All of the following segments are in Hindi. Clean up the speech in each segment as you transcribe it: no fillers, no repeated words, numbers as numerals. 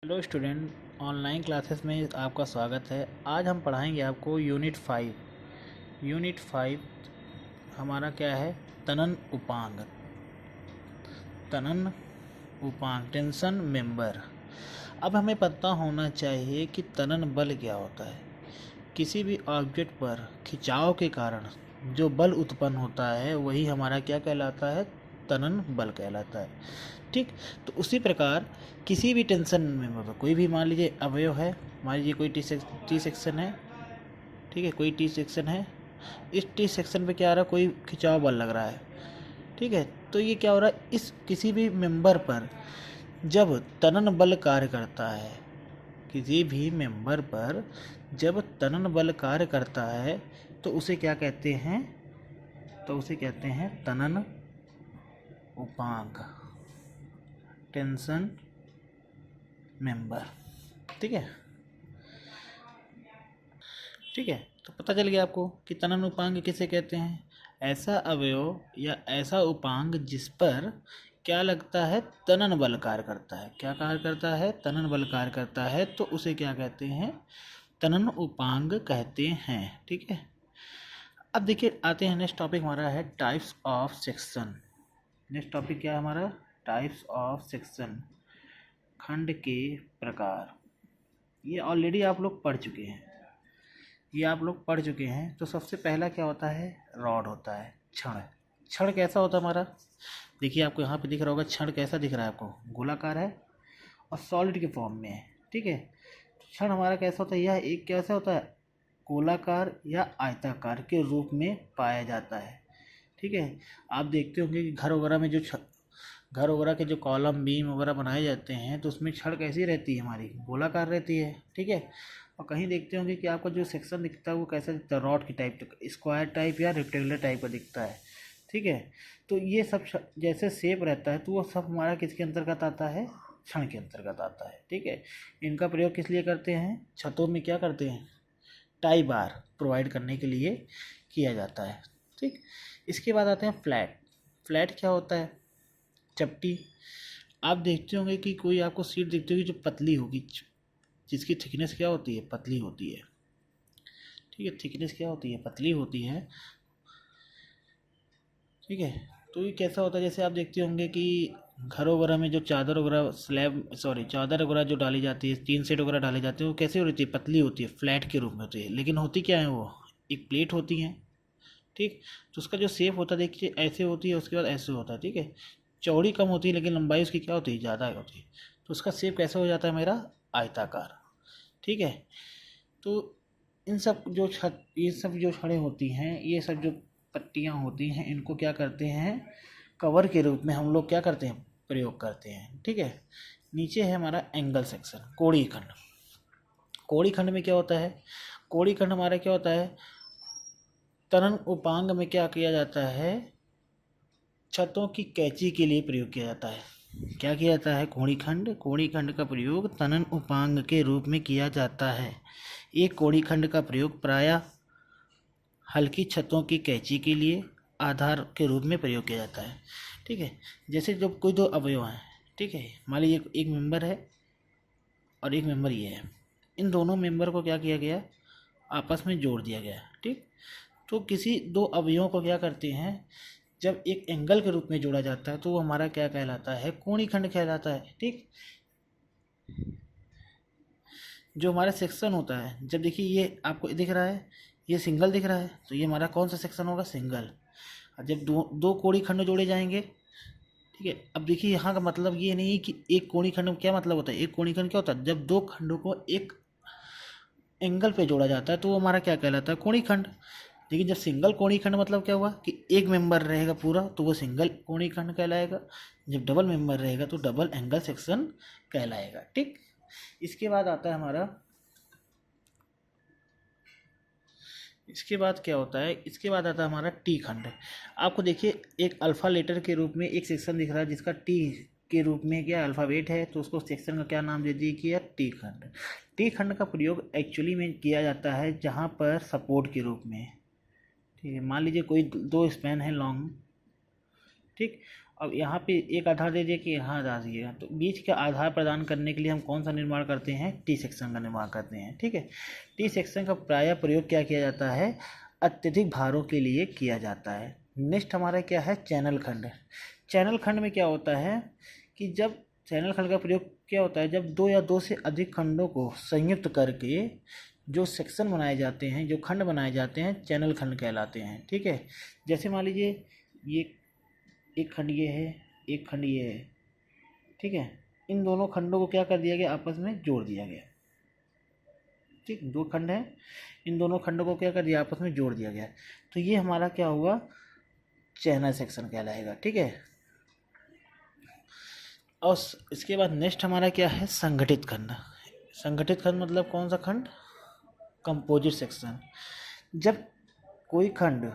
हेलो स्टूडेंट, ऑनलाइन क्लासेस में आपका स्वागत है। आज हम पढ़ाएंगे आपको यूनिट 5 हमारा क्या है, तनन उपांग। तनन उपांग, टेंशन मेंबर। अब हमें पता होना चाहिए कि तनन बल क्या होता है। किसी भी ऑब्जेक्ट पर खिंचाव के कारण जो बल उत्पन्न होता है वही हमारा क्या कहलाता है, तनन बल कहलाता है। ठीक, तो उसी प्रकार किसी भी टेंशन में कोई भी मान लीजिए अवयव है, मान लीजिए कोई टी सेक्शन है, ठीक है, कोई टी सेक्शन है। इस टी सेक्शन पे क्या आ रहा है, कोई खिंचाव बल लग रहा है, ठीक है। तो ये क्या हो रहा है, इस किसी भी मेंबर पर जब तनन बल कार्य करता है, किसी भी मेंबर पर जब तनन बल कार्य करता है तो उसे क्या कहते हैं, तो उसे कहते हैं तनन उपांग, टेंशन मेंबर। ठीक है, ठीक है। तो पता चल गया आपको कि तनन उपांग किसे कहते हैं। ऐसा अवयव या ऐसा उपांग जिस पर क्या लगता है, तनन बल कार्य करता है। क्या कार्य करता है, तनन बल कार्य करता है, तो उसे क्या कहते हैं, तनन उपांग कहते हैं। ठीक है, अब देखिए आते हैं, नेक्स्ट टॉपिक हमारा है types of section. Next topic क्या है हमारा, टाइप्स ऑफ सेक्शन, खंड के प्रकार। ये ऑलरेडी आप लोग पढ़ चुके हैं, तो सबसे पहला क्या होता है, रॉड होता है। क्षण, क्षण कैसा होता है हमारा, देखिए आपको यहाँ पे दिख रहा होगा, क्षण कैसा दिख रहा है आपको, गोलाकार है और सॉलिड के फॉर्म में है। ठीक है, क्षण हमारा कैसा होता है, यह एक कैसा होता है, गोलाकार या आयताकार के रूप में पाया जाता है। ठीक है, आप देखते होंगे कि घर वगैरह में घर वगैरह के जो कॉलम बीम वगैरह बनाए जाते हैं तो उसमें छड़ कैसी रहती है, हमारी गोलाकार रहती है। ठीक है, और कहीं देखते होंगे कि आपका जो सेक्शन दिखता है वो कैसा दिखता है, रॉड की टाइप, स्क्वायर टाइप या रेक्टेंगुलर टाइप का दिखता है। ठीक है, तो ये सब जैसे शेप रहता है तो वो सब हमारा किसके अंतर्गत आता है, क्षण के अंतर्गत आता है। ठीक है, इनका प्रयोग किस लिए करते हैं, छतों में क्या करते हैं, टाई बार प्रोवाइड करने के लिए किया जाता है। ठीक, इसके बाद आते हैं फ्लैट। फ्लैट क्या होता है, चपटी। आप देखते होंगे कि कोई आपको सीट दिखती होगी जो पतली होगी, जिसकी थिकनेस क्या होती है, पतली होती है। ठीक है, थिकनेस क्या होती है, पतली होती है। ठीक है, तो ये कैसा होता है, जैसे आप देखते होंगे कि घरों वगैरह में जो चादर वगैरह चादर वगैरह जो डाली जाती है, टीन सेट वगैरह डाली जाती है, वो कैसे होती है, पतली होती है, फ्लैट के रूप में होती है। लेकिन होती क्या है, वो एक प्लेट होती है। ठीक, तो उसका जो शेप होता है देखिए ऐसे होती है, उसके बाद ऐसे होता है। ठीक है, चौड़ी कम होती है लेकिन लंबाई उसकी क्या होती है, ज़्यादा होती है। तो उसका शेप कैसे हो जाता है मेरा, आयताकार। ठीक है, तो ये सब जो छड़ें होती हैं, ये सब जो पट्टियाँ होती हैं, इनको क्या करते हैं, कवर के रूप में हम लोग क्या करते हैं, प्रयोग करते हैं। ठीक है, नीचे है हमारा एंगल सेक्शन, कोड़ी खंड। कोड़ी खंड में क्या होता है, कोड़ी खंड हमारा क्या होता है, तनन उपांग में क्या किया जाता है, छतों की कैंची के लिए प्रयोग किया जाता है। क्या किया जाता है, कोड़ी खंड का प्रयोग तनन उपांग के रूप में किया जाता है। एक कोड़ी खंड का प्रयोग प्रायः हल्की छतों की कैंची के लिए आधार के रूप में प्रयोग किया जाता है। ठीक है, जैसे जब कोई दो अवयव हैं, ठीक है, मान लीजिए एक मेंबर है और एक मेंबर ये है, इन दोनों मेंबर को क्या किया गया, आपस में जोड़ दिया गया। ठीक, तो किसी दो अवयवों को क्या करते हैं, जब एक एंगल के रूप में जोड़ा जाता है तो वो हमारा क्या कहलाता है, कोणी खंड कहलाता है। ठीक, जो हमारा सेक्शन होता है, जब देखिए ये आपको दिख रहा है, ये सिंगल दिख रहा है, तो ये हमारा कौन सा सेक्शन होगा, सिंगल। और जब दो दो कोणी खंड जोड़े जाएंगे, ठीक है, अब देखिए यहाँ का मतलब ये नहीं कि एक कोणी खंड में क्या मतलब होता है, एक कोणी खंड क्या होता है, जब दो खंडों को एक एंगल पे जोड़ा जाता है तो वो हमारा क्या कहलाता है, कोणी खंड। लेकिन जब सिंगल कोणी खंड मतलब क्या हुआ कि एक मेंबर रहेगा पूरा तो वो सिंगल कोणी खंड कहलाएगा, जब डबल मेंबर रहेगा तो डबल एंगल सेक्शन कहलाएगा। ठीक, इसके बाद आता है हमारा, इसके बाद क्या होता है, इसके बाद आता है हमारा टी खंड। आपको देखिए एक अल्फ़ा लेटर के रूप में एक सेक्शन दिख रहा है जिसका टी के रूप में क्या अल्फ़ाबेट है, तो उसको सेक्शन का क्या नाम दे दिए कि यार टी खंड। टी खंड का प्रयोग एक्चुअली में किया जाता है जहाँ पर सपोर्ट के रूप में, ठीक है, मान लीजिए कोई दो स्पैन है लॉन्ग, ठीक, अब यहाँ पे एक आधार दे दिया कि यहाँ आधार दिएगा, तो बीच का आधार प्रदान करने के लिए हम कौन सा निर्माण करते हैं, टी सेक्शन का निर्माण करते हैं। ठीक है, टी सेक्शन का प्रायः प्रयोग क्या किया जाता है, अत्यधिक भारों के लिए किया जाता है। नेक्स्ट हमारा क्या है, चैनल खंड। चैनल खंड में क्या होता है कि जब चैनल खंड का प्रयोग क्या होता है, जब दो या दो से अधिक खंडों को संयुक्त करके जो सेक्शन बनाए जाते हैं, जो खंड बनाए जाते हैं, चैनल खंड कहलाते हैं। ठीक है, जैसे मान लीजिए ये एक खंड ये है, एक खंड ये है। ठीक है, इन दोनों खंडों को क्या कर दिया गया, आपस में जोड़ दिया गया। ठीक, दो खंड है, इन दोनों खंडों को क्या कर दिया, आपस में जोड़ दिया गया, तो ये हमारा क्या हुआ, चैनल सेक्शन कहलाएगा। ठीक है, और इसके बाद नेक्स्ट हमारा क्या है, संगठित खंड। संगठित खंड मतलब कौन सा खंड, कंपोजिट सेक्शन। जब कोई खंड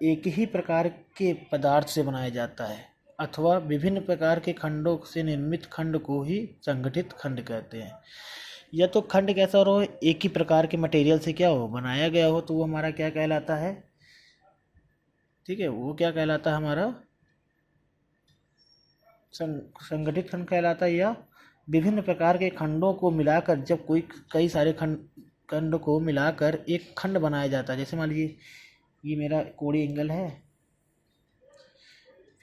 एक ही प्रकार के पदार्थ से बनाया जाता है अथवा विभिन्न प्रकार के खंडों से निर्मित खंड को ही संगठित खंड कहते हैं। या तो खंड कैसा हो, एक ही प्रकार के मटेरियल से क्या हो, बनाया गया हो, तो वो हमारा क्या कहलाता है। ठीक है, वो क्या कहलाता है, हमारा संगठित खंड कहलाता है। या विभिन्न प्रकार के खंडों को मिलाकर जब कोई कई सारे खंड को मिलाकर एक खंड बनाया जाता है। जैसे मान लीजिए ये मेरा कोणीय एंगल है,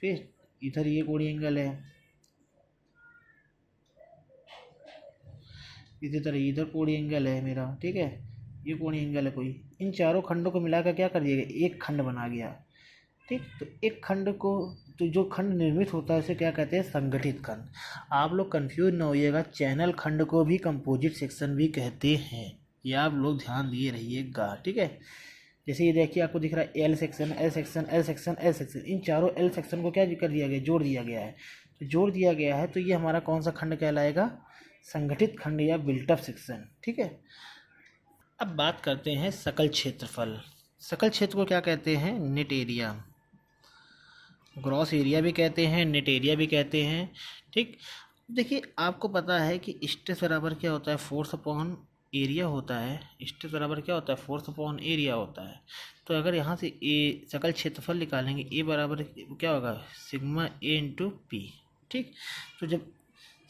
फिर इधर ये कोणीय एंगल है, इसी तरह इधर कोणीय एंगल है मेरा। ठीक है, ये कोणीय एंगल है कोई, इन चारों खंडों को मिलाकर क्या कर दिया गया, एक खंड बना गया। ठीक, तो एक खंड को, तो जो खंड निर्मित होता है उसे क्या कहते हैं, संगठित खंड। आप लोग कंफ्यूज ना होइएगा, चैनल खंड को भी कंपोजिट सेक्शन भी कहते हैं, ये आप लोग ध्यान दिए रहिएगा। ठीक है, जैसे ये देखिए आपको दिख रहा है L section, L section, L section, L section, इन चारों एल सेक्शन को क्या कर दिया गया, जोड़ दिया गया है। तो जोड़ दिया गया है तो ये हमारा कौन सा खंड कहलाएगा, संगठित खंड या बिल्टअप सेक्शन। ठीक है, अब बात करते हैं सकल क्षेत्रफल। सकल क्षेत्र को क्या कहते हैं, नेट एरिया, ग्रॉस एरिया भी कहते हैं, नेट एरिया भी कहते हैं। ठीक, देखिए आपको पता है कि स्ट्रेस बराबर क्या होता है, फोर्स अपॉन एरिया होता है। स्ट्रेस बराबर क्या होता है, फोर्स अपॉन एरिया होता है। तो अगर यहाँ से ए सकल क्षेत्रफल निकालेंगे, ए बराबर क्या होगा, सिग्मा ए इंटू पी। ठीक, तो जब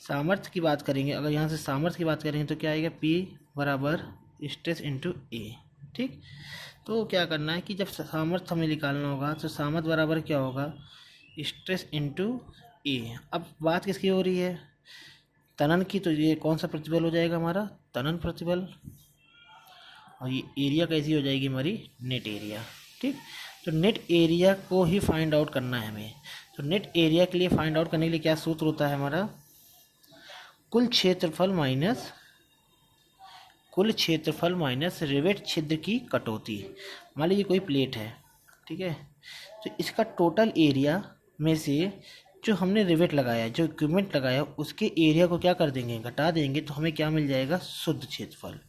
सामर्थ्य की बात करेंगे, अगर यहाँ से सामर्थ्य की बात करेंगे तो क्या आएगा, पी बराबर स्ट्रेस इंटू ए। ठीक, तो क्या करना है कि जब सामर्थ्य हमें निकालना होगा तो सामर्थ्य बराबर क्या होगा, स्ट्रेस इंटू ए। अब बात किसकी हो रही है, तनन की, तो ये कौन सा प्रतिबल हो जाएगा हमारा, तनन प्रतिबल, और ये एरिया कैसी हो जाएगी हमारी, नेट एरिया। ठीक, तो नेट एरिया को ही फाइंड आउट करना है हमें। तो नेट एरिया के लिए फाइंड आउट करने के लिए क्या सूत्र होता है हमारा, कुल क्षेत्रफल माइनस रिवेट छिद्र की कटौती। मान लीजिए कोई प्लेट है, ठीक है, तो इसका टोटल एरिया में से जो हमने रिवेट लगाया, जो इक्विपमेंट लगाया, उसके एरिया को क्या कर देंगे, घटा देंगे, तो हमें क्या मिल जाएगा, शुद्ध क्षेत्रफल।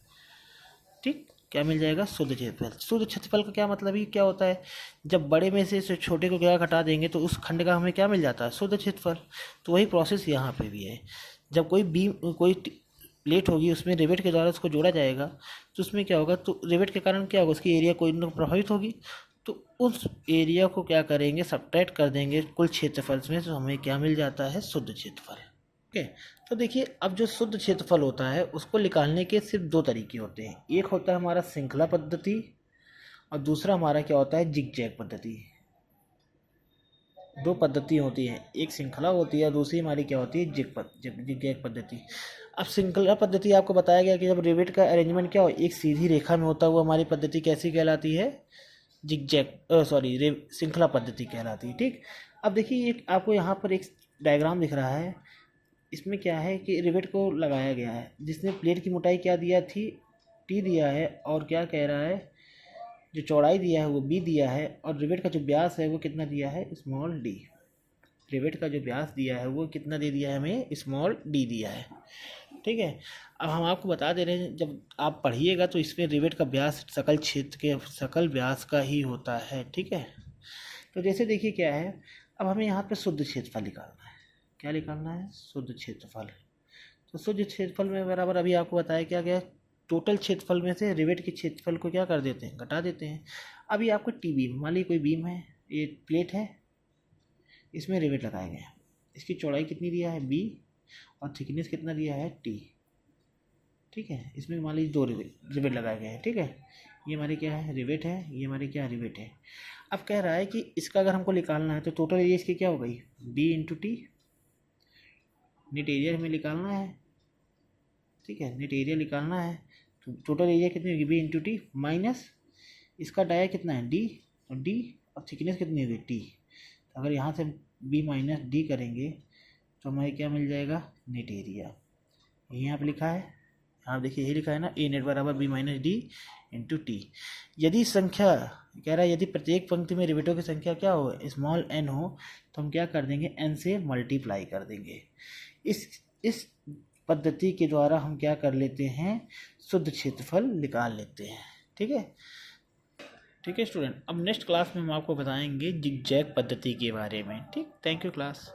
ठीक, क्या मिल जाएगा, शुद्ध क्षेत्रफल। शुद्ध क्षेत्रफल का क्या मतलब ही क्या होता है, जब बड़े में से छोटे को क्या घटा देंगे तो उस खंड का हमें क्या मिल जाता है, शुद्ध क्षेत्रफल। तो वही प्रोसेस यहाँ पे भी है। जब कोई प्लेट होगी, उसमें रिवेट के द्वारा उसको जोड़ा जाएगा, तो उसमें क्या होगा, तो रिवेट के कारण क्या होगा, उसकी एरिया कोई न प्रभावित होगी, तो उस एरिया को क्या करेंगे, सब्ट्रैक्ट कर देंगे कुल क्षेत्रफल में, तो हमें क्या मिल जाता है, शुद्ध क्षेत्रफल। ओके, तो देखिए अब जो शुद्ध क्षेत्रफल होता है उसको निकालने के सिर्फ दो तरीके होते हैं। एक होता है हमारा श्रृंखला पद्धति और दूसरा हमारा क्या होता है, जिगजैग पद्धति। दो पद्धति होती हैं, एक श्रृंखला होती है, दूसरी हमारी क्या होती है, जिगजैग पद्धति। अब श्रृंखला पद्धति आपको बताया गया कि जब रिवेट का अरेंजमेंट क्या हो, एक सीधी रेखा में होता हुआ हमारी पद्धति कैसी कहलाती है, श्रृंखला पद्धति कहलाती है। ठीक, अब देखिए आपको यहाँ पर एक डायग्राम दिख रहा है, इसमें क्या है कि रिवेट को लगाया गया है, जिसने प्लेट की मोटाई क्या दिया थी, टी दिया है, और क्या कह रहा है, जो चौड़ाई दिया है वो बी दिया है, और रिवेट का जो व्यास है वो कितना दिया है, स्मॉल डी। रिवेट का जो व्यास दिया है वो कितना दे दिया है हमें, स्मॉल डी दिया है। ठीक है, अब हम आपको बता दे रहे हैं, जब आप पढ़िएगा तो इसमें रिवेट का व्यास सकल क्षेत्र के सकल व्यास का ही होता है। ठीक है, तो जैसे देखिए क्या है, अब हमें यहाँ पे शुद्ध क्षेत्रफल निकालना है। क्या निकालना है, शुद्ध क्षेत्रफल। तो शुद्ध क्षेत्रफल में बराबर अभी आपको बताया क्या गया, टोटल क्षेत्रफल में से रिवेट के क्षेत्रफल को क्या कर देते हैं, घटा देते हैं। अभी आपको टी बीम, मान लीजिए कोई बीम है, ये प्लेट है, इसमें रिवेट लगाए गए हैं। इसकी चौड़ाई कितनी दिया है b और थिकनेस कितना दिया है t। ठीक है, इसमें मान लीजिए 2 रिवेट लगाए गए हैं। ठीक है, ये हमारी क्या है, रिवेट है, ये हमारी क्या रिवेट है। अब कह रहा है कि इसका अगर हमको निकालना है तो टोटल एरिया इसकी क्या हो गई, b into T. Net area हमें निकालना है। ठीक है, नेट एरिया निकालना है तो टोटल एरिया कितनी होगी, b इंटू टी माइनस इसका डाया कितना है d, और d और थिकनेस कितनी होगी t। तो अगर यहाँ से b माइनस डी करेंगे तो हमें क्या मिल जाएगा, नेट एरिया। यही यहाँ पर लिखा है, आप देखिए यही लिखा है ना, ए नेट बराबर B minus D into T. यदि संख्या कह रहा है यदि प्रत्येक पंक्ति में रिवेटों की संख्या क्या हो, स्मॉल n हो, तो हम क्या कर देंगे, n से मल्टीप्लाई कर देंगे। इस पद्धति के द्वारा हम क्या कर लेते हैं, शुद्ध क्षेत्रफल निकाल लेते हैं। ठीक है, ठीक है स्टूडेंट, अब नेक्स्ट क्लास में हम आपको बताएंगे जिगजैग पद्धति के बारे में। ठीक, थैंक यू क्लास।